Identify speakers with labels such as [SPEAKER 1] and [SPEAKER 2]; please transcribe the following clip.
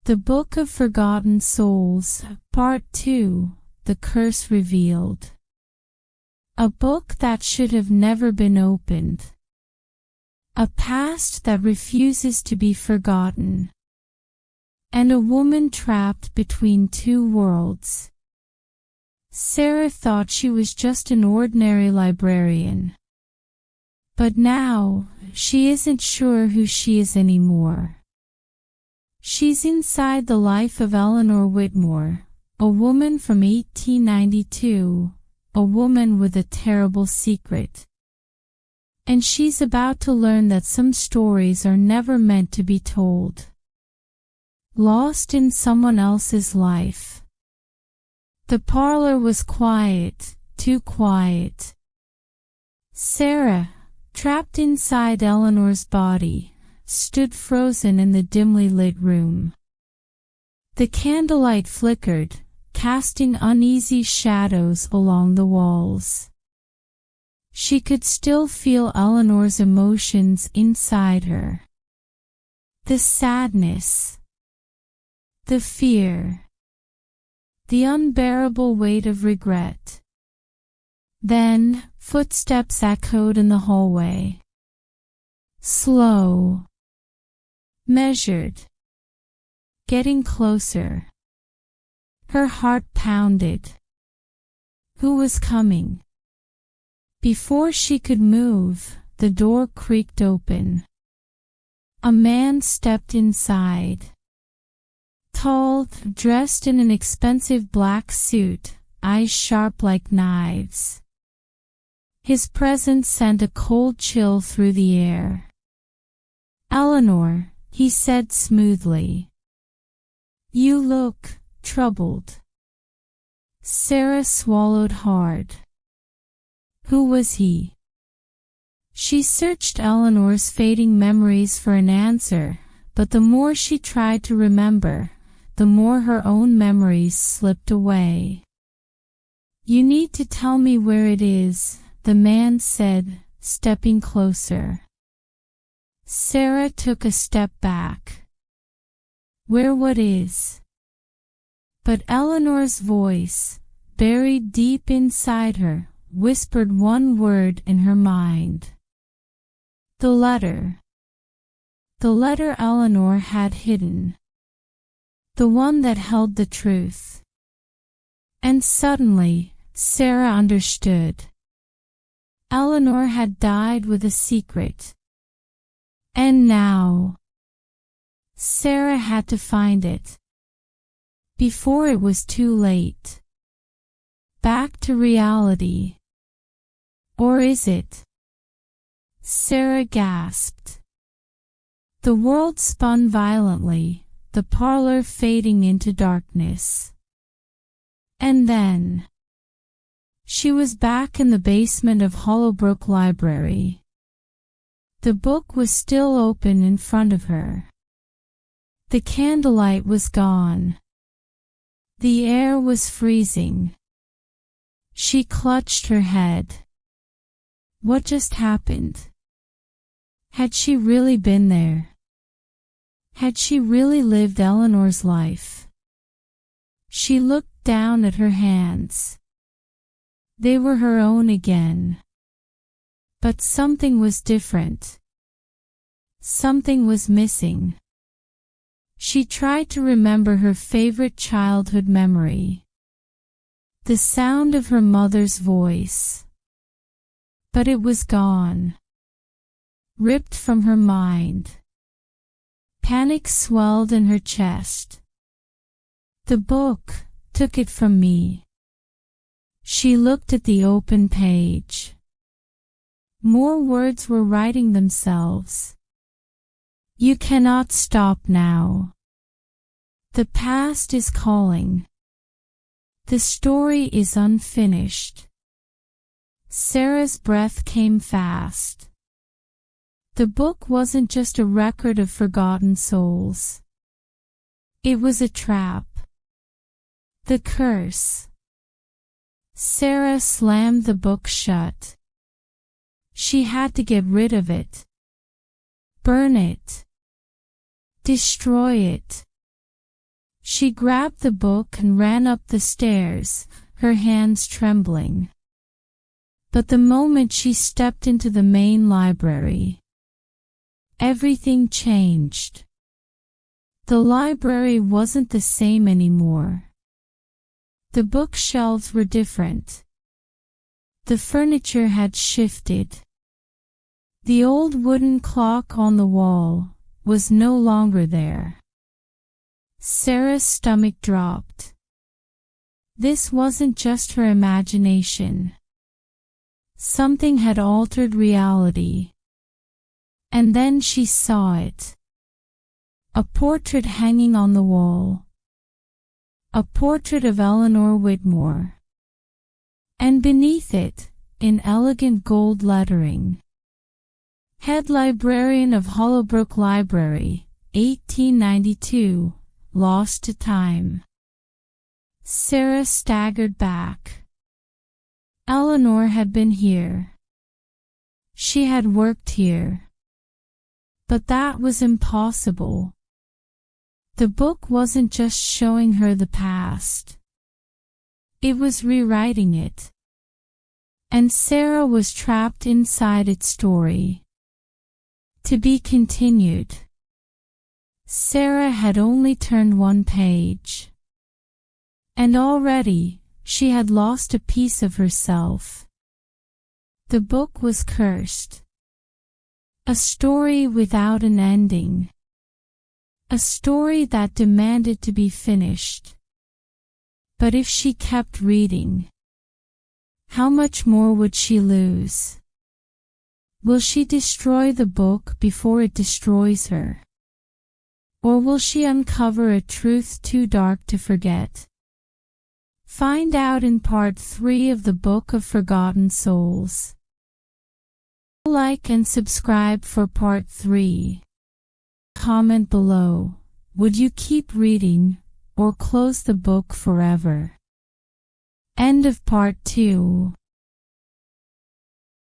[SPEAKER 1] The Book of Forgotten Souls, Part 2, The Curse Revealed. A book that should have never been opened. A past that refuses to be forgotten. And a woman trapped between two worlds. Sarah thought she was just an ordinary librarian. But now, she isn't sure who she is anymore. She's inside the life of Eleanor Whitmore, a woman from 1892, a woman with a terrible secret. And she's about to learn that some stories are never meant to be told. Lost in someone else's life. The parlor was quiet, too quiet. Sarah, trapped inside Eleanor's body, stood frozen in the dimly lit room. The candlelight flickered, casting uneasy shadows along the walls. She could still feel Eleanor's emotions inside her. The sadness. The fear. The unbearable weight of regret. Then, footsteps echoed in the hallway. Slow. Measured. Getting closer. Her heart pounded. Who was coming? Before she could move, the door creaked open. A man stepped inside. Tall, dressed in an expensive black suit, eyes sharp like knives. His presence sent a cold chill through the air. "Eleanor," he said smoothly. "You look troubled." Sarah swallowed hard. Who was he? She searched Eleanor's fading memories for an answer, but the more she tried to remember, the more her own memories slipped away. "You need to tell me where it is," the man said, stepping closer. Sarah took a step back. "Where what is?" But Eleanor's voice, buried deep inside her, whispered one word in her mind. The letter. The letter Eleanor had hidden. The one that held the truth. And suddenly, Sarah understood. Eleanor had died with a secret. And now, Sarah had to find it. Before it was too late. Back to reality. Or is it? Sarah gasped. The world spun violently, the parlor fading into darkness. And then, she was back in the basement of Hollowbrook Library. The book was still open in front of her. The candlelight was gone. The air was freezing. She clutched her head. What just happened? Had she really been there? Had she really lived Eleanor's life? She looked down at her hands. They were her own again. But something was different. Something was missing. She tried to remember her favorite childhood memory. The sound of her mother's voice. But it was gone. Ripped from her mind. Panic swelled in her chest. The book took it from me. She looked at the open page. More words were writing themselves. You cannot stop now. The past is calling. The story is unfinished. Sarah's breath came fast. The book wasn't just a record of forgotten souls. It was a trap. The curse. Sarah slammed the book shut. She had to get rid of it. Burn it. Destroy it. She grabbed the book and ran up the stairs, her hands trembling. But the moment she stepped into the main library, everything changed. The library wasn't the same anymore. The bookshelves were different. The furniture had shifted. The old wooden clock on the wall was no longer there. Sarah's stomach dropped. This wasn't just her imagination. Something had altered reality. And then she saw it. A portrait hanging on the wall. A portrait of Eleanor Whitmore. And beneath it, in elegant gold lettering, Head Librarian of Hollowbrook Library, 1892, lost to time. Sarah staggered back. Eleanor had been here. She had worked here. But that was impossible. The book wasn't just showing her the past. It was rewriting it. And Sarah was trapped inside its story. To be continued. Sarah had only turned one page. And already, she had lost a piece of herself. The book was cursed. A story without an ending. A story that demanded to be finished. But if she kept reading, how much more would she lose? Will she destroy the book before it destroys her? Or will she uncover a truth too dark to forget? Find out in part 3 of the Book of Forgotten Souls. Like and subscribe for part 3. Comment below, would you keep reading or close the book forever? End of part 2.